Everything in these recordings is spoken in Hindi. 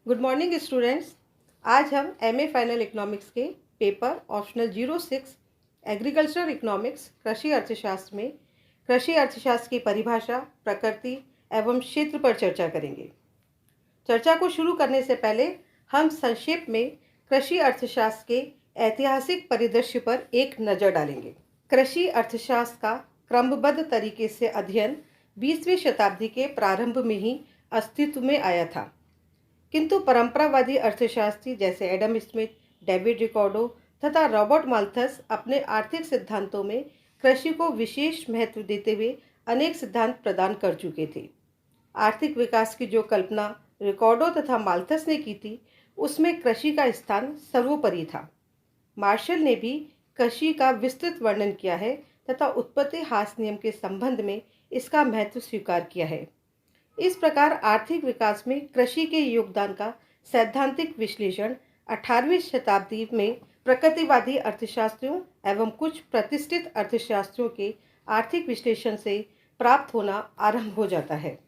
Good morning students. आज हम एमए फाइनल इकोनॉमिक्स के पेपर ऑप्शनल 06 एग्रीकल्चर इकोनॉमिक्स कृषि अर्थशास्त्र में कृषि अर्थशास्त्र की परिभाषा, प्रकृति एवं क्षेत्र पर चर्चा करेंगे। चर्चा को शुरू करने से पहले हम संक्षेप में कृषि अर्थशास्त्र के ऐतिहासिक परिदृश्य पर एक नज़र डालेंगे। कृषि अर्थशास्त्र का क्रमबद्ध तरीके से अध्ययन 20वीं शताब्दी के प्रारंभ में ही अस्तित्व में आया था, किंतु परंपरावादी अर्थशास्त्री जैसे एडम स्मिथ, डेविड रिकार्डो तथा रॉबर्ट माल्थस अपने आर्थिक सिद्धांतों में कृषि को विशेष महत्व देते हुए अनेक सिद्धांत प्रदान कर चुके थे। आर्थिक विकास की जो कल्पना रिकार्डो तथा माल्थस ने की थी, उसमें कृषि का स्थान सर्वोपरि था। मार्शल ने भी कृषि का विस्तृत वर्णन किया है तथा उत्पत्ति ह्रास नियम के संबंध में इसका महत्व स्वीकार किया है। इस प्रकार आर्थिक विकास में कृषि के योगदान का सैद्धांतिक विश्लेषण 18वीं शताब्दी में प्रकृतिवादी अर्थशास्त्रियों एवं कुछ प्रतिष्ठित अर्थशास्त्रियों के आर्थिक विश्लेषण से प्राप्त होना आरंभ हो जाता है।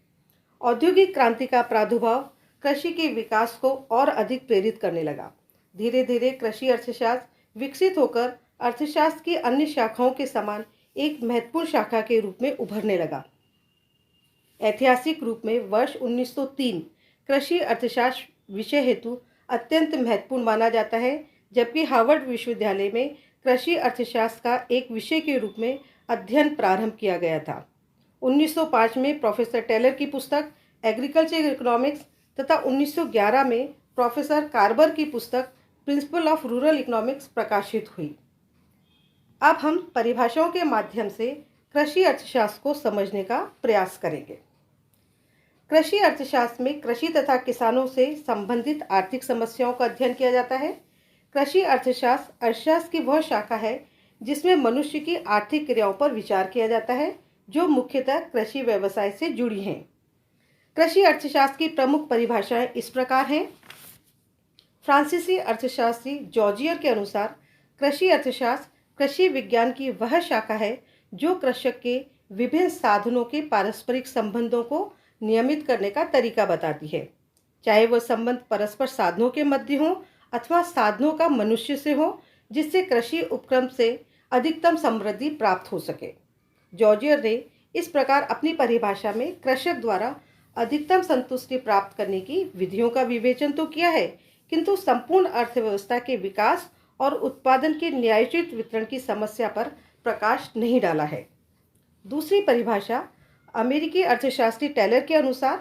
औद्योगिक क्रांति का प्रादुर्भाव कृषि के विकास को और अधिक प्रेरित करने लगा। धीरे धीरे कृषि अर्थशास्त्र विकसित होकर अर्थशास्त्र की अन्य शाखाओं के समान एक महत्वपूर्ण शाखा के रूप में उभरने लगा। ऐतिहासिक रूप में वर्ष 1903 कृषि अर्थशास्त्र विषय हेतु अत्यंत महत्वपूर्ण माना जाता है, जबकि हार्वर्ड विश्वविद्यालय में कृषि अर्थशास्त्र का एक विषय के रूप में अध्ययन प्रारंभ किया गया था। 1905 में प्रोफेसर टेलर की पुस्तक एग्रीकल्चर इकोनॉमिक्स तथा 1911 में प्रोफेसर कार्बर की पुस्तक प्रिंसिपल ऑफ रूरल इकोनॉमिक्स प्रकाशित हुई। अब हम परिभाषाओं के माध्यम से कृषि अर्थशास्त्र को समझने का प्रयास करेंगे। कृषि अर्थशास्त्र में कृषि तथा किसानों से संबंधित आर्थिक समस्याओं का अध्ययन किया जाता है। कृषि अर्थशास्त्र अर्थशास्त्र की वह शाखा है जिसमें मनुष्य की आर्थिक क्रियाओं पर विचार किया जाता है, जो मुख्यतः कृषि व्यवसाय से जुड़ी हैं। कृषि अर्थशास्त्र की प्रमुख परिभाषाएं इस प्रकार हैं। फ्रांसीसी अर्थशास्त्री जॉर्जियर के अनुसार कृषि अर्थशास्त्र कृषि विज्ञान की वह शाखा है जो कृषक के विभिन्न साधनों के पारस्परिक संबंधों को नियमित करने का तरीका बताती है, चाहे वह संबंध परस्पर साधनों के मध्य हो अथवा साधनों का मनुष्य से हो, जिससे कृषि उपक्रम से अधिकतम समृद्धि प्राप्त हो सके। जॉर्जियर ने इस प्रकार अपनी परिभाषा में कृषक द्वारा अधिकतम संतुष्टि प्राप्त करने की विधियों का विवेचन तो किया है, किंतु संपूर्ण अर्थव्यवस्था के विकास और उत्पादन के न्यायोचित वितरण की समस्या पर प्रकाश नहीं डाला है। दूसरी परिभाषा अमेरिकी अर्थशास्त्री टेलर के अनुसार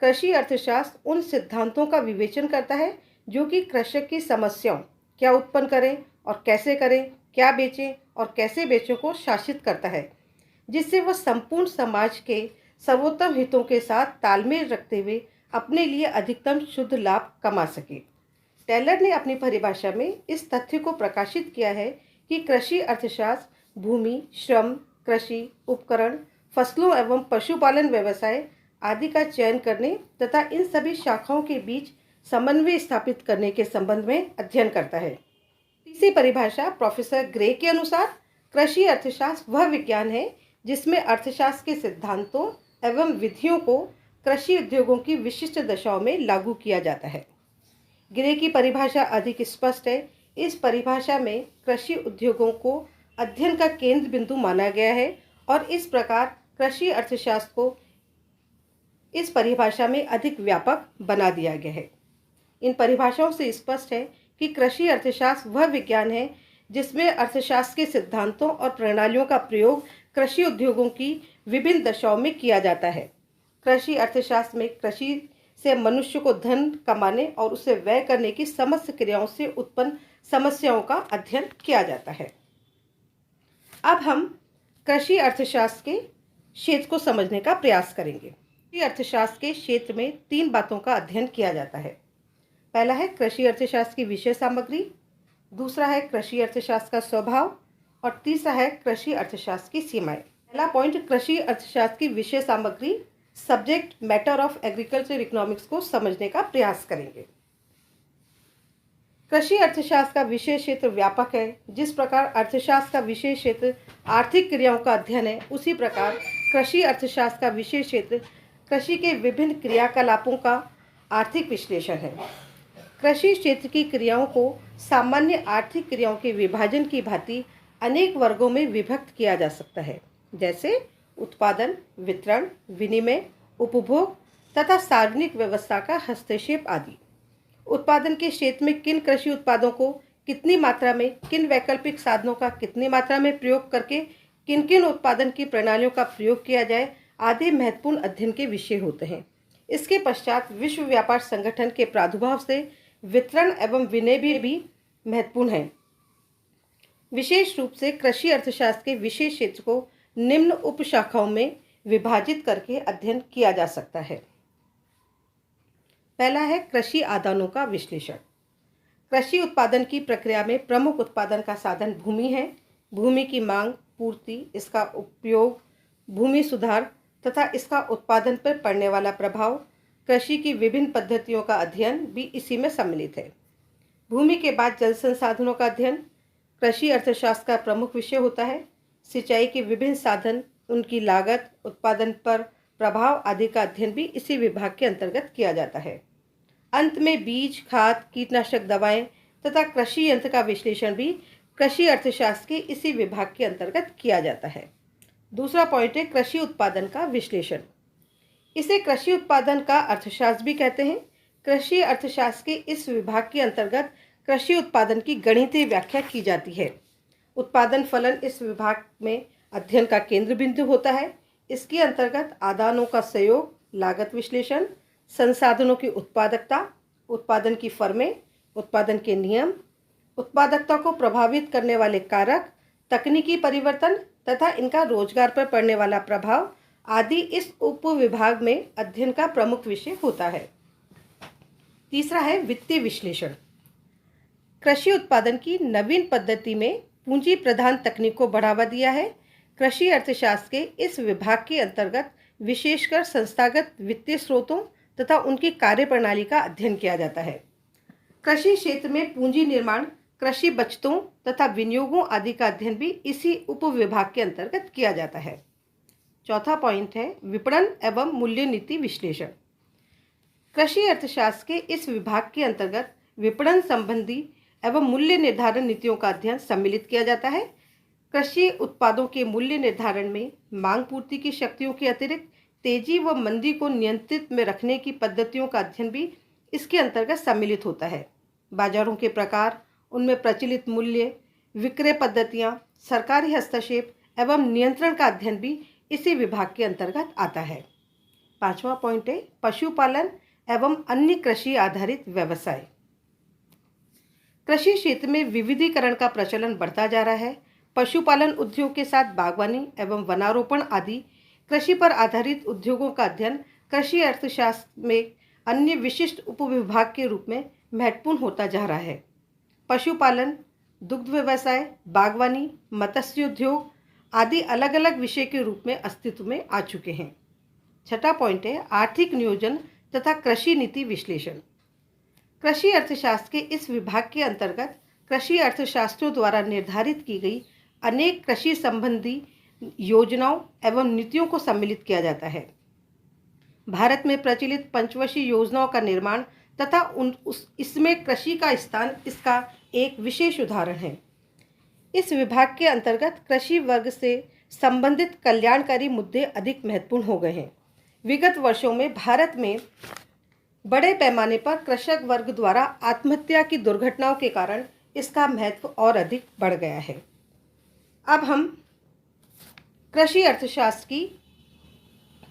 कृषि अर्थशास्त्र उन सिद्धांतों का विवेचन करता है जो कि कृषक की समस्याओं, क्या उत्पन्न करें और कैसे करें, क्या बेचें और कैसे बेचें को शासित करता है, जिससे वह संपूर्ण समाज के सर्वोत्तम हितों के साथ तालमेल रखते हुए अपने लिए अधिकतम शुद्ध लाभ कमा सके। टेलर ने अपनी परिभाषा में इस तथ्य को प्रकाशित किया है कि कृषि अर्थशास्त्र भूमि, श्रम, कृषि उपकरण, फसलों एवं पशुपालन व्यवसाय आदि का चयन करने तथा इन सभी शाखाओं के बीच समन्वय स्थापित करने के संबंध में अध्ययन करता है। तीसरी परिभाषा प्रोफेसर ग्रे के अनुसार कृषि अर्थशास्त्र वह विज्ञान है जिसमें अर्थशास्त्र के सिद्धांतों एवं विधियों को कृषि उद्योगों की विशिष्ट दशाओं में लागू किया जाता है। ग्रे की परिभाषा अधिक स्पष्ट है। इस परिभाषा में कृषि उद्योगों को अध्ययन का केंद्र बिंदु माना गया है और इस प्रकार कृषि अर्थशास्त्र को इस परिभाषा में अधिक व्यापक बना दिया गया है। इन परिभाषाओं से स्पष्ट है कि कृषि अर्थशास्त्र वह विज्ञान है जिसमें अर्थशास्त्र के सिद्धांतों और प्रणालियों का प्रयोग कृषि उद्योगों की विभिन्न दशाओं में किया जाता है। कृषि अर्थशास्त्र में कृषि से मनुष्य को धन कमाने और उसे व्यय करने की समस्त क्रियाओं से उत्पन्न समस्याओं का अध्ययन किया जाता है। अब हम कृषि अर्थशास्त्र के क्षेत्र को समझने का प्रयास करेंगे। कृषि अर्थशास्त्र के क्षेत्र में 3 बातों का अध्ययन किया जाता है। पहला है कृषि अर्थशास्त्र की विषय सामग्री, दूसरा है कृषि अर्थशास्त्र का स्वभाव और तीसरा है कृषि अर्थशास्त्र की सीमाएं। पहला पॉइंट, कृषि अर्थशास्त्र की विषय सामग्री, subject matter of agriculture economics को समझने का प्रयास करेंगे। कृषि अर्थशास्त्र का विषय क्षेत्र व्यापक है। जिस प्रकार अर्थशास्त्र का विषय क्षेत्र आर्थिक क्रियाओं का अध्ययन है, उसी प्रकार कृषि अर्थशास्त्र का विषय क्षेत्र कृषि के विभिन्न क्रियाकलापों का आर्थिक विश्लेषण है। कृषि क्षेत्र की क्रियाओं को सामान्य आर्थिक क्रियाओं के विभाजन की भांति अनेक वर्गों में विभक्त किया जा सकता है, जैसे उत्पादन, वितरण, विनिमय, उपभोग तथा सार्वजनिक व्यवस्था का हस्तक्षेप आदि। उत्पादन के क्षेत्र में किन कृषि उत्पादों को कितनी मात्रा में, किन वैकल्पिक साधनों का कितनी मात्रा में प्रयोग करके किन किन उत्पादन की प्रणालियों का प्रयोग किया जाए आदि महत्वपूर्ण अध्ययन के विषय होते हैं। इसके पश्चात विश्व व्यापार संगठन के प्रादुर्भाव से वितरण एवं विनिमय भी महत्वपूर्ण है। विशेष रूप से कृषि अर्थशास्त्र के विशेष क्षेत्र को निम्न उपशाखाओं में विभाजित करके अध्ययन किया जा सकता है। पहला है कृषि आदानों का विश्लेषण। कृषि उत्पादन की प्रक्रिया में प्रमुख उत्पादन का साधन भूमि है। भूमि की मांग, पूर्ति, इसका उपयोग, भूमि सुधार तथा इसका उत्पादन पर पड़ने वाला प्रभाव, कृषि की विभिन्न पद्धतियों का अध्ययन भी इसी में सम्मिलित है। भूमि के बाद जल संसाधनों का अध्ययन कृषि अर्थशास्त्र का प्रमुख विषय होता है। सिंचाई के विभिन्न साधन, उनकी लागत, उत्पादन पर प्रभाव आदि का अध्ययन भी इसी विभाग के अंतर्गत किया जाता है। अंत में बीज, खाद, कीटनाशक दवाएं तथा कृषि यंत्र का विश्लेषण भी कृषि अर्थशास्त्र के इसी विभाग के अंतर्गत किया जाता है। दूसरा पॉइंट है कृषि उत्पादन का विश्लेषण। इसे कृषि उत्पादन का अर्थशास्त्र भी कहते हैं। कृषि अर्थशास्त्र के इस विभाग के अंतर्गत कृषि उत्पादन की गणितीय व्याख्या की जाती है। उत्पादन फलन इस विभाग में अध्ययन का केंद्र बिंदु होता है। इसके अंतर्गत आदानों का सहयोग, लागत विश्लेषण, संसाधनों की उत्पादकता, उत्पादन की फर्में, उत्पादन के नियम, उत्पादकता को प्रभावित करने वाले कारक, तकनीकी परिवर्तन तथा इनका रोजगार पर पड़ने वाला प्रभाव आदि इस उपविभाग में अध्ययन का प्रमुख विषय होता है। तीसरा है वित्तीय विश्लेषण। कृषि उत्पादन की नवीन पद्धति में पूंजी प्रधान तकनीक को बढ़ावा दिया है। कृषि अर्थशास्त्र के इस विभाग के अंतर्गत विशेषकर संस्थागत वित्तीय स्रोतों तथा उनकी कार्यप्रणाली का अध्ययन किया जाता है। कृषि क्षेत्र में पूंजी निर्माण, कृषि बचतों तथा विनियोगों आदि का अध्ययन भी इसी उपविभाग के अंतर्गत किया जाता है। चौथा पॉइंट है विपणन एवं मूल्य नीति विश्लेषण। कृषि अर्थशास्त्र के इस विभाग के अंतर्गत विपणन संबंधी एवं मूल्य निर्धारण नीतियों का अध्ययन सम्मिलित किया जाता है। कृषि उत्पादों के मूल्य निर्धारण में मांग पूर्ति की शक्तियों के अतिरिक्त तेजी व मंदी को नियंत्रित में रखने की पद्धतियों का अध्ययन भी इसके अंतर्गत सम्मिलित होता है। बाजारों के प्रकार, उनमें प्रचलित मूल्य, विक्रय पद्धतियां, सरकारी हस्तक्षेप एवं नियंत्रण का अध्ययन भी इसी विभाग के अंतर्गत आता है। पांचवा पॉइंट है पशुपालन एवं अन्य कृषि आधारित व्यवसाय। कृषि क्षेत्र में विविधीकरण का प्रचलन बढ़ता जा रहा है। पशुपालन उद्योग के साथ बागवानी एवं वनारोपण आदि कृषि पर आधारित उद्योगों का अध्ययन कृषि अर्थशास्त्र में अन्य विशिष्ट उपविभाग के रूप में महत्वपूर्ण होता जा रहा है। पशुपालन, दुग्ध व्यवसाय, बागवानी, मत्स्य उद्योग आदि अलग अलग विषय के रूप में अस्तित्व में आ चुके हैं। छठा पॉइंट है आर्थिक नियोजन तथा कृषि नीति विश्लेषण। कृषि अर्थशास्त्र के इस विभाग के अंतर्गत कृषि अर्थशास्त्रियों द्वारा निर्धारित की गई अनेक कृषि संबंधी योजनाओं एवं नीतियों को सम्मिलित किया जाता है। भारत में प्रचलित पंचवर्षीय योजनाओं का निर्माण तथा इसमें कृषि का स्थान इसका एक विशेष उदाहरण है। इस विभाग के अंतर्गत कृषि वर्ग से संबंधित कल्याणकारी मुद्दे अधिक महत्वपूर्ण हो गए हैं। विगत वर्षों में भारत में बड़े पैमाने पर कृषक वर्ग द्वारा आत्महत्या की दुर्घटनाओं के कारण इसका महत्व और अधिक बढ़ गया है। अब हम कृषि अर्थशास्त्र की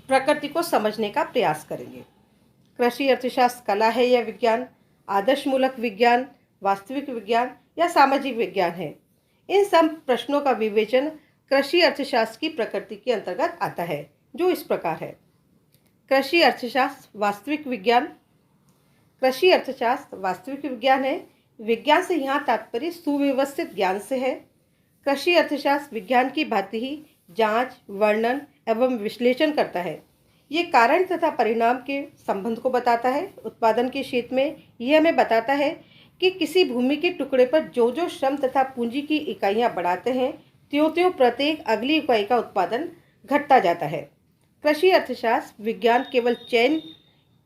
प्रकृति को समझने का प्रयास करेंगे। कृषि अर्थशास्त्र कला है या विज्ञान, आदर्शमूलक विज्ञान, वास्तविक विज्ञान या सामाजिक विज्ञान है? इन सब प्रश्नों का विवेचन कृषि अर्थशास्त्र की प्रकृति के अंतर्गत आता है, जो इस प्रकार है। कृषि अर्थशास्त्र वास्तविक विज्ञान। कृषि अर्थशास्त्र वास्तविक विज्ञान है। विज्ञान से यहाँ तात्पर्य सुव्यवस्थित ज्ञान से है। कृषि अर्थशास्त्र विज्ञान की भांति ही जांच, वर्णन एवं विश्लेषण करता है। ये कारण तथा परिणाम के संबंध को बताता है। उत्पादन के क्षेत्र में यह हमें बताता है कि किसी भूमि के टुकड़े पर जो जो श्रम तथा पूंजी की इकाइयाँ बढ़ाते हैं, त्यों-त्यों प्रत्येक अगली इकाई का उत्पादन घटता जाता है। कृषि अर्थशास्त्र विज्ञान केवल चयन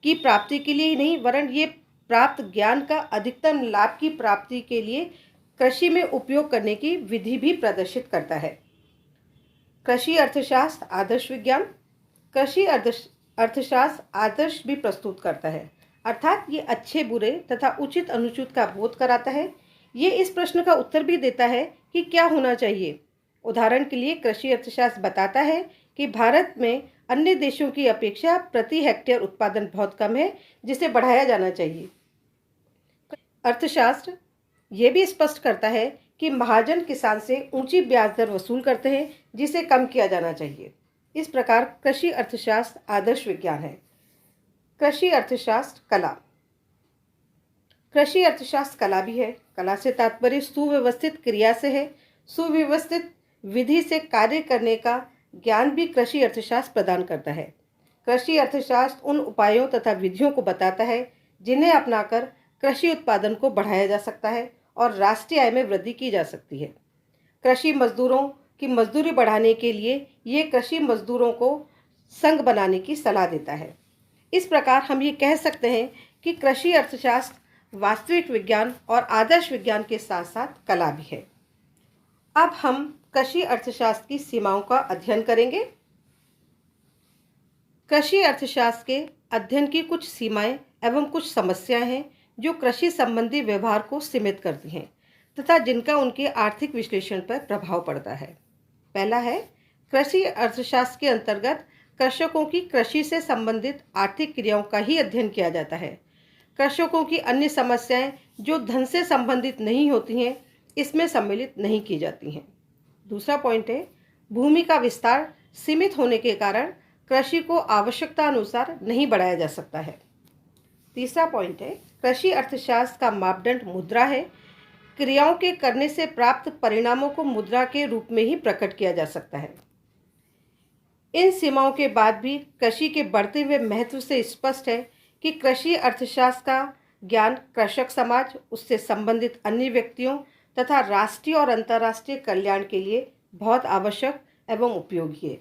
की प्राप्ति के लिए ही नहीं, वरन ये प्राप्त ज्ञान का अधिकतम लाभ की प्राप्ति के लिए कृषि में उपयोग करने की विधि भी प्रदर्शित करता है। कृषि अर्थशास्त्र आदर्श विज्ञान। कृषि अर्थशास्त्र आदर्श भी प्रस्तुत करता है, अर्थात ये अच्छे बुरे तथा उचित अनुचित का बोध कराता है। ये इस प्रश्न का उत्तर भी देता है कि क्या होना चाहिए। उदाहरण के लिए कृषि अर्थशास्त्र बताता है कि भारत में अन्य देशों की अपेक्षा प्रति हेक्टेयर उत्पादन बहुत कम है, जिसे बढ़ाया जाना चाहिए। अर्थशास्त्र ये भी स्पष्ट करता है कि महाजन किसान से ऊंची ब्याज दर वसूल करते हैं, जिसे कम किया जाना चाहिए। इस प्रकार कृषि अर्थशास्त्र आदर्श विज्ञान है। कृषि अर्थशास्त्र कला। कृषि अर्थशास्त्र कला भी है। कला से तात्पर्य सुव्यवस्थित क्रिया से है। सुव्यवस्थित विधि से कार्य करने का ज्ञान भी कृषि अर्थशास्त्र प्रदान करता है। कृषि अर्थशास्त्र उन उपायों तथा विधियों को बताता है जिन्हें अपनाकर कृषि उत्पादन को बढ़ाया जा सकता है और राष्ट्रीय आय में वृद्धि की जा सकती है। कृषि मजदूरों की मजदूरी बढ़ाने के लिए ये कृषि मजदूरों को संघ बनाने की सलाह देता है। इस प्रकार हम ये कह सकते हैं कि कृषि अर्थशास्त्र वास्तविक विज्ञान और आदर्श विज्ञान के साथ साथ कला भी है। अब हम कृषि अर्थशास्त्र की सीमाओं का अध्ययन करेंगे। कृषि अर्थशास्त्र के अध्ययन की कुछ सीमाएं एवं कुछ समस्याएं हैं जो कृषि संबंधी व्यवहार को सीमित करती हैं तथा जिनका उनके आर्थिक विश्लेषण पर प्रभाव पड़ता है। पहला है, कृषि अर्थशास्त्र के अंतर्गत कृषकों की कृषि से संबंधित आर्थिक क्रियाओं का ही अध्ययन किया जाता है। कृषकों की अन्य समस्याएं जो धन से संबंधित नहीं होती हैं, इसमें सम्मिलित नहीं की जाती हैं। दूसरा पॉइंट है, भूमि का विस्तार सीमित होने के कारण कृषि को आवश्यकता अनुसार नहीं बढ़ाया जा सकता है। तीसरा पॉइंट है, कृषि अर्थशास्त्र का मापदंड मुद्रा है। क्रियाओं के करने से प्राप्त परिणामों को मुद्रा के रूप में ही प्रकट किया जा सकता है। इन सीमाओं के बाद भी कृषि के बढ़ते हुए महत्व से स्पष्ट है कि कृषि अर्थशास्त्र का ज्ञान कृषक समाज, उससे संबंधित अन्य व्यक्तियों तथा राष्ट्रीय और अंतर्राष्ट्रीय कल्याण के लिए बहुत आवश्यक एवं उपयोगी है।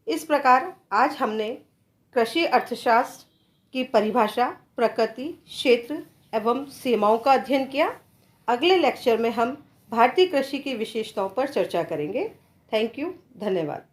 इस प्रकार आज हमने कृषि अर्थशास्त्र की परिभाषा, प्रकृति, क्षेत्र एवं सीमाओं का अध्ययन किया। अगले लेक्चर में हम भारतीय कृषि की विशेषताओं पर चर्चा करेंगे। थैंक यू, धन्यवाद।